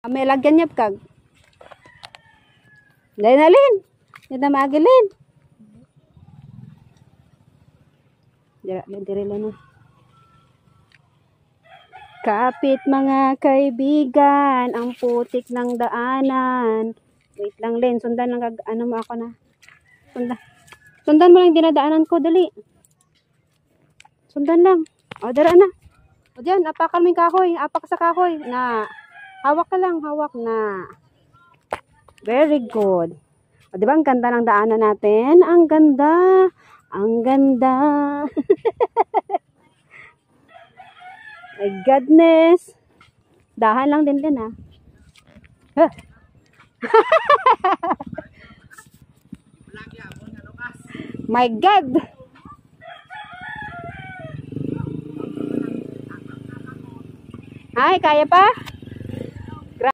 May lagyan niya kag. Lain halin. Hindi na maagilin. Dira lang. Kapit mga kaibigan, ang putik ng daanan. Wait lang, Len. Sundan lang ano mo ako na. Sundan mo lang dinadaanan ko, dali. Sundan lang. O, dara na. O, dyan, apakan mo yung kahoy. Apak sa kahoy. Na. Hawak ka lang, hawak na. Very good. O, diba ang ganda ng daanan natin? Ang ganda. Ang ganda. My goodness. Dahan lang din ha. Huh. My God. Ay, kaya pa?